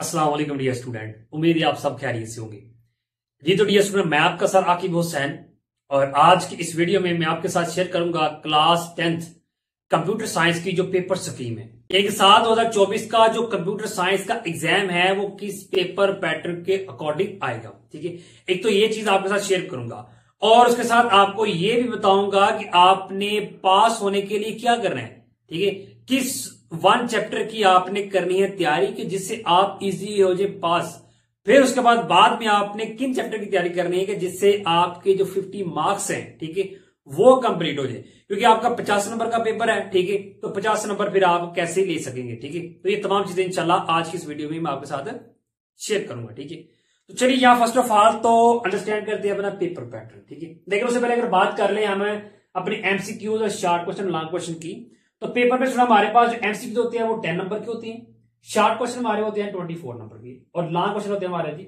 अस्सलाम वालेकुम dear student, उम्मीद है आप सब खैरियत से होंगे। जी तो डियर स्टूडेंट, मैं आपका सर आकिब हुसैन और आज की इस वीडियो में मैं आपके साथ शेयर करूंगा क्लास 10th कंप्यूटर साइंस की जो पेपर स्कीम है। एक साल 2024 का जो कंप्यूटर साइंस का एग्जाम है वो किस पेपर पैटर्न के अकॉर्डिंग आएगा। ठीक है, एक तो ये चीज आपके साथ शेयर करूंगा और उसके साथ आपको ये भी बताऊंगा कि आपने पास होने के लिए क्या करना है। ठीक है, किस वन चैप्टर की आपने करनी है तैयारी कि जिससे आप इजीली हो जाए पास। फिर उसके बाद में आपने किन चैप्टर की तैयारी करनी है कि जिससे आपके जो 50 मार्क्स हैं, ठीक है, वो कंप्लीट हो जाए। क्योंकि आपका 50 नंबर का पेपर है, ठीक है, तो 50 नंबर फिर आप कैसे ले सकेंगे। ठीक है, तो ये तमाम चीजें इंशाल्लाह आज की इस वीडियो में मैं आपके साथ शेयर करूंगा। ठीक है, तो चलिए यहां फर्स्ट ऑफ ऑल तो अंडरस्टैंड करते हैं अपना पेपर पैटर्न। ठीक है, लेकिन उससे पहले अगर बात कर ले हमें अपने एमसीक्यूज और शॉर्ट क्वेश्चन लॉन्ग क्वेश्चन की, तो पेपर में हमारे पास जो एमसीक्यू होते हैं वो 10 नंबर के होते हैं, शॉर्ट क्वेश्चन हमारे होते हैं 24 नंबर के और लॉन्ग क्वेश्चन होते हैं हमारे जी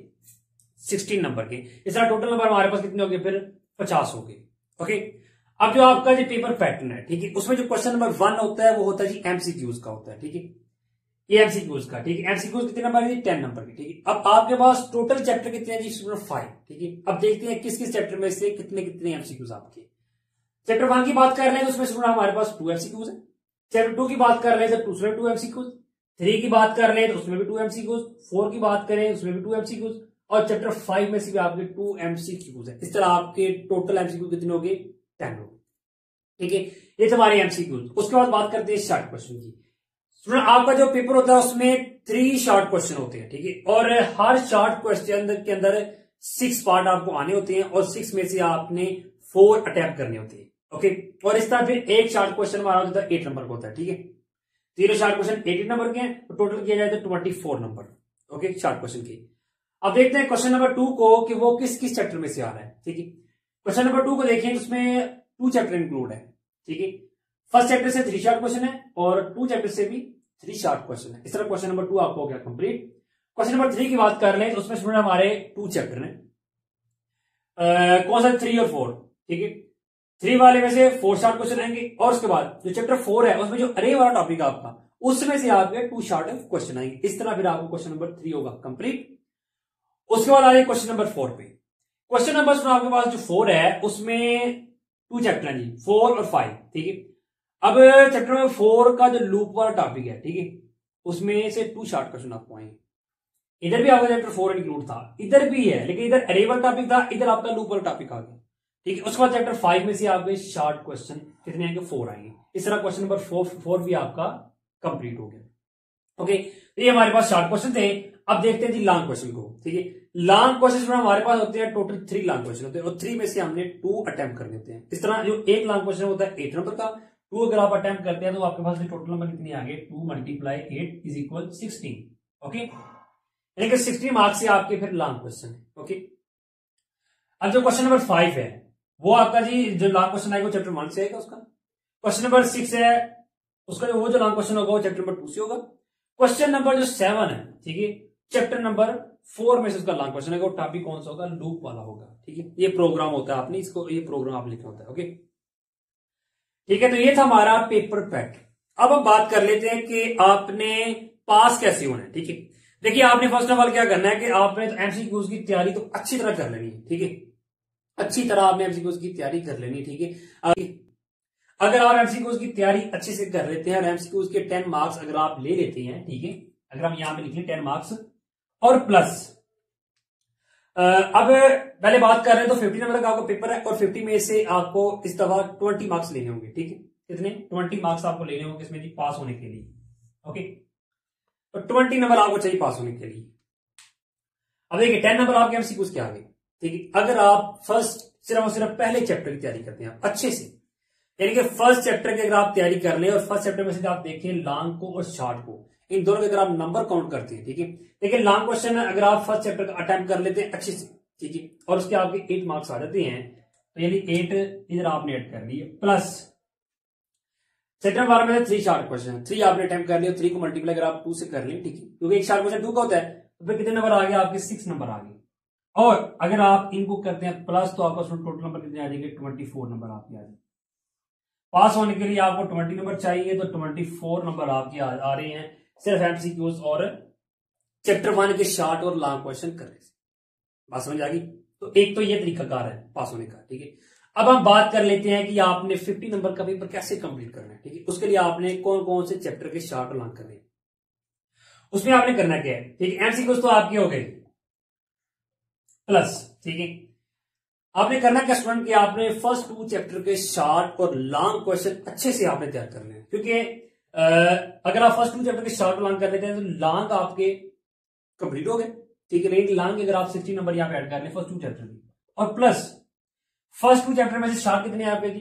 16 नंबर के। इस तरह टोटल नंबर हमारे पास कितने हो गए, फिर 50 हो गए। ओके, अब जो आपका जो पेपर पैटर्न है, ठीक है, उसमें जो क्वेश्चन नंबर 1 होता है वो होता है जी एमसीक्यूज का होता है। ठीक है, ये एमसीक्यूज का, ठीक है, एमसीक्यूज कितने नंबर है, 10 नंबर के। ठीक है, अब आपके पास टोटल चैप्टर कितने हैं जी, 5। ठीक है, अब देखते हैं किस किस चैप्टर में से कितने कितने एमसीक्यूज आपके। चैप्टर 1 की बात कर रहे हैं तो उसमें हमारे पास 2 एमसीक्यूज है। चैप्टर 2 की बात कर रहे हैं तो उसमें 2 एमसीक्यूज, 3 की बात कर रहे हैं तो उसमें भी 2 एमसीक्यूज, 4 की बात करें उसमें भी 2 एमसीक्यूज और चैप्टर 5 में से भी आपके 2 एमसीक्यूज है। इस तरह आपके टोटल एमसीक्यू कितने हो गए, 10 हो गए। ठीक है, ये हमारे एमसीक्यूज। उसके बाद बात करते हैं शॉर्ट क्वेश्चन की। स्टूडेंट आपका जो पेपर होता है उसमें 3 शॉर्ट क्वेश्चन होते हैं। ठीक है, और हर शॉर्ट क्वेश्चन के अंदर 6 पार्ट आपको आने होते हैं और 6 में से आपने 4 अटेम्प्ट करने होते हैं। ओके, और इस तरह फिर एक शॉर्ट क्वेश्चन हमारा होता है 8 नंबर का होता है। ठीक है, 3 शॉर्ट क्वेश्चन 18 नंबर के हैं तो टोटल किया जाए तो 24 नंबर। ओके, शॉर्ट क्वेश्चन के। अब देखते हैं क्वेश्चन नंबर 2 को कि वो किस किस चैप्टर में से आ रहा है। ठीक है, क्वेश्चन नंबर 2 को देखें उसमें 2 चैप्टर इंक्लूड है। ठीक है, फर्स्ट चैप्टर से 3 शॉर्ट क्वेश्चन है और 2 चैप्टर से भी 3 शॉर्ट क्वेश्चन है। इस तरह क्वेश्चन नंबर 2 आपको हो गया कंप्लीट। क्वेश्चन नंबर 3 की बात कर लें तो उसमें स्टूडेंट हमारे 2 चैप्टर हैं, कौन सा, 3 और 4। ठीक है, 3 वाले में से 4 शॉर्ट क्वेश्चन आएंगे और उसके बाद जो चैप्टर 4 है उसमें जो अरे वाला टॉपिक है आपका उसमें से आपके 2 शॉर्ट क्वेश्चन आएंगे। इस तरह फिर आपको क्वेश्चन नंबर 3 होगा कंप्लीट। उसके बाद आइए क्वेश्चन नंबर 4 पे। क्वेश्चन नंबर आपके पास जो 4 है उसमें 2 चैप्टर हैं जी, 4 और 5। ठीक है, अब चैप्टर नंबर 4 का जो लूप वाला टॉपिक है, ठीक है, उसमें से 2 शॉर्ट क्वेश्चन आपको आएंगे। इधर भी आपका चैप्टर 4 इंक्लूड था, इधर भी है, लेकिन इधर अरे वाला टॉपिक था, इधर आपका लूप वाला टॉपिक आ गया। ठीक है, उसके बाद चैप्टर 5 में से आपके शॉर्ट क्वेश्चन कितने आएंगे, 4 आएंगे। इस तरह क्वेश्चन नंबर 4 भी आपका कंप्लीट हो गया। ओके, तो ये हमारे पास शॉर्ट क्वेश्चन थे। अब देखते हैं जी लॉन्ग क्वेश्चन को। ठीक है, लॉन्ग क्वेश्चन हमारे पास होते हैं टोटल 3 लॉन्ग क्वेश्चन होते हैं और 3 में से हमने 2 अटेम्प्ट करने होते हैं। इस तरह जो एक लॉन्ग क्वेश्चन होता है 8 नंबर का, 2 अगर आप अटेम्प्ट करते हैं तो आपके पास टोटल नंबर कितने आ गए, 2 × 8 = 16। ओके, यानी कि 60 मार्क्स से आपके फिर लॉन्ग क्वेश्चन है। ओके, अब जो क्वेश्चन नंबर 5 है वो आपका जी जो लॉन्ग क्वेश्चन आएगा चैप्टर 1 से आएगा उसका। क्वेश्चन नंबर 6 है उसका वो जो लॉन्ग क्वेश्चन होगा वो चैप्टर नंबर 2 से होगा। क्वेश्चन नंबर जो 7 है, ठीक है, चैप्टर नंबर 4 में से उसका लॉन्ग क्वेश्चन है, वो टॉपिक कौन सा होगा, लूप वाला होगा। ठीक है, ये प्रोग्राम होता है, आपने इसको ये प्रोग्राम आप लिखना होता है। ओके, ठीक है, तो ये था हमारा पेपर पैटर्न। अब हम बात कर लेते हैं कि आपने पास कैसे होना है। ठीक है, देखिए आपने फर्स्ट ऑफ ऑल क्या करना है कि आपने तो एमसीक्यूज की तैयारी तो अच्छी तरह कर लेनी है। ठीक है, अच्छी तरह आपने एमसीक्यूज की तैयारी कर लेनी है। ठीक है, अगर आप एमसीक्यूज की तैयारी अच्छे से कर लेते हैं और एमसीक्यूज के 10 मार्क्स अगर आप ले लेते हैं, ठीक है, अगर हम यहां पे लिखें 10 मार्क्स और प्लस, अब पहले बात कर रहे हैं तो 50 नंबर का आपको पेपर है और 50 में से आपको इस दफा 20 मार्क्स लेने होंगे। ठीक है, कितने, 20 मार्क्स आपको लेने होंगे इसमें जी पास होने के लिए। ओके, तो 20 नंबर आपको चाहिए पास होने के लिए। अब देखिए 10 नंबर आपके एमसीक्यूज के आ गए। ठीक है, अगर आप फर्स्ट सिर्फ और सिर्फ पहले चैप्टर की तैयारी करते हैं अच्छे से, यानी कि फर्स्ट चैप्टर की अगर आप तैयारी कर लें और फर्स्ट चैप्टर में से आप देखें लॉन्ग को और शॉर्ट को, इन दोनों के अगर आप नंबर काउंट करते हैं, ठीक है, देखिए लॉन्ग क्वेश्चन अगर आप फर्स्ट चैप्टर का अटेम्प्ट कर लेते हैं अच्छे से, ठीक है, और उसके आपके 8 मार्क्स आ जाते हैं, तो यानी 8 इधर आपने ऐड कर लिए, प्लस सेकंड बार में 3 शॉर्ट क्वेश्चन, 3 आपने अटेम्प्ट कर लिया, 3 को मल्टीप्लाई अगर आप 2 से कर लें, ठीक है, क्योंकि एक शॉर्ट क्वेश्चन 2 का होता है, तो फिर कितने नंबर आ गए आपके, 6 नंबर आ गए। और अगर आप इनको करते हैं प्लस तो आपका टोटल नंबर कितने आ जाएंगे, 24 नंबर आपके आ जाएंगे। पास होने के लिए आपको 20 नंबर चाहिए, तो 24 नंबर आपके आ रहे हैं सिर्फ एमसीक्यूज और चैप्टर 1 के शॉर्ट और लॉन्ग क्वेश्चन करने से। बात समझ आ गई? तो एक तो ये तरीकाकार है पास होने का, ठीक है। अब हम बात कर लेते हैं कि आपने 50 नंबर का पेपर कैसे कंप्लीट करना है, ठीक है। उसके लिए आपने कौन कौन से चैप्टर के शॉर्ट और लॉन्ग करने हैं, उसमें आपने करना क्या है, ठीक है। एमसीक्यूज तो आपके हो गए प्लस, ठीक है। आपने करना क्या स्टूडेंट कि आपने फर्स्ट 2 चैप्टर के शॉर्ट और लॉन्ग क्वेश्चन अच्छे से आपने तैयार करने हैं, क्योंकि अगर आप फर्स्ट 2 चैप्टर के शॉर्ट और लॉन्ग कर लेते हैं तो लॉन्ग आपके कंप्लीट हो गए, ठीक है। लेकिन लॉन्ग अगर आप 60 नंबर यहाँ पे ऐड कर लें फर्स्ट 2 चैप्टर की, और प्लस फर्स्ट 2 चैप्टर में से शॉर्ट कितने आपके जी,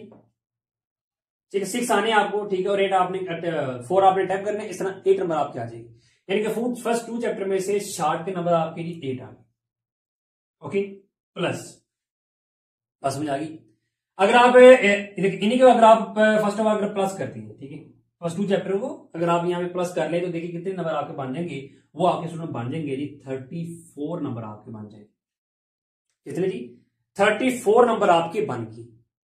ठीक है, 6 आने आपको, ठीक है। और 8 आपने 4 आपने टैप करने, इस तरह 8 नंबर आपके आ जाएंगे। यानी कि फर्स्ट 2 चैप्टर में से शॉर्ट के नंबर आपके जी 8 आ गए, ओके। प्लस बस समझ आ गई। अगर आप इन्हीं के अगर आप फर्स्ट ऑफ ऑल अगर प्लस करती हैं, ठीक है, फर्स्ट 2 चैप्टर को अगर आप यहाँ पे प्लस कर ले तो देखिए कितने नंबर आपके बन जाएंगे, वो आपके स्टूडेंट बन जाएंगे जी 34 नंबर आपके बन जाएंगे। कितने जी? 34 नंबर आपके बन गए,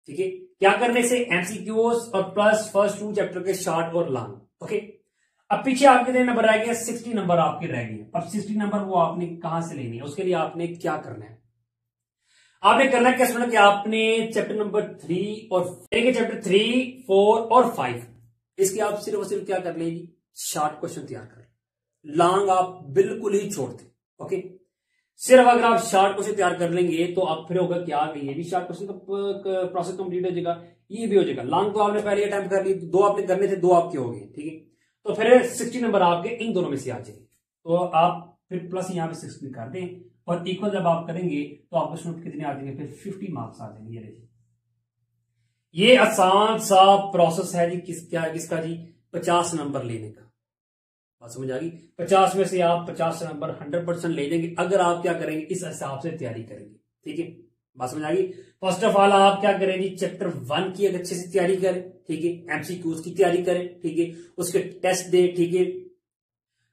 ठीक है। क्या करने से? एमसीक्यूज और प्लस फर्स्ट 2 चैप्टर के शॉर्ट और लॉन्ग, ओके। अब पीछे आपके कितने नंबर रह गए? 60 नंबर आपके रह गए। अब 60 नंबर वो आपने कहां से लेनी है, उसके लिए आपने क्या करना है, आपने करना क्या स्टूडेंट कि आपने चैप्टर नंबर 3 और चैप्टर 3, 4 और 5 इसके आप सिर्फ और सिर्फ क्या कर लेंगे, शॉर्ट क्वेश्चन तैयार कर, लॉन्ग आप बिल्कुल ही छोड़ दें, ओके। सिर्फ अगर आप शॉर्ट क्वेश्चन तैयार कर लेंगे तो आप फिर होगा क्या, ये भी शॉर्ट क्वेश्चन का प्रोसेस कंप्लीट हो जाएगा, ये भी हो जाएगा। लॉन्ग तो आपने पहले अटेम्प्ट कर ली, 2 आपने करने थे, 2 आपके हो गए, ठीक है। तो फिर 60 नंबर आपके इन दोनों में से आ जाएंगे, तो आप फिर प्लस यहाँ पे 60 कर दें और इक्वल जब आप करेंगे तो आपको स्टूडेंट कितने आ जाएंगे, फिर 50 मार्क्स आ जाएंगे। ये देखिए, ये आसान सा प्रोसेस है जी, किसका जी, 50 नंबर लेने का। बात समझ आ गई? 50 में से आप 50 नंबर 100% ले देंगे अगर आप क्या करेंगे, इस हिसाब से तैयारी करेंगे, ठीक है। बात समझ आ गई? फर्स्ट ऑफ ऑल आप क्या करेंगे, चैप्टर 1 की अच्छे से तैयारी करें, ठीक है। एमसीक्यूज की तैयारी करें, ठीक है, उसके टेस्ट दे, ठीक है।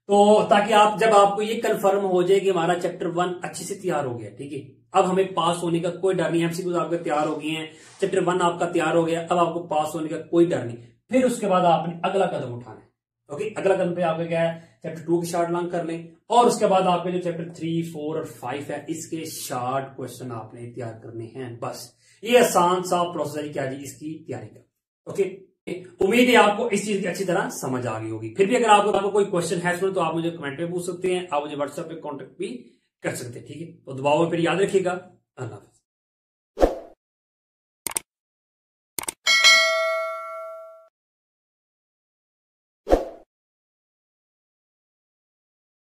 तो ताकि आप जब आपको ये कंफर्म हो जाए कि हमारा चैप्टर 1 अच्छे से तैयार हो गया, ठीक है, अब हमें पास होने का कोई डर नहीं। एमसीक्यूज आपके तैयार हो गए हैं, चैप्टर 1 आपका तैयार हो गया, अब आपको पास होने का कोई डर नहीं। फिर उसके बाद आपने अगला कदम उठाना है, ओके। अगला कदम पे आपका क्या है, चैप्टर 2 के शॉर्ट लॉन्ग कर लें और उसके बाद आपके जो चैप्टर 3, 4 और 5 है इसके शॉर्ट क्वेश्चन आपने तैयार करने हैं। बस ये आसान सा प्रोसेस है क्या जी इसकी तैयारी का, ओके। उम्मीद है आपको इस चीज की अच्छी तरह समझ आ गई होगी। फिर भी अगर आपको कोई क्वेश्चन है तो आप मुझे कमेंट में पूछ सकते हैं, आप मुझे व्हाट्सएप पे कांटेक्ट भी कर सकते हैं, ठीक है। तो दुआओं में फिर याद रखिएगा। अल्लाह हाफिज़।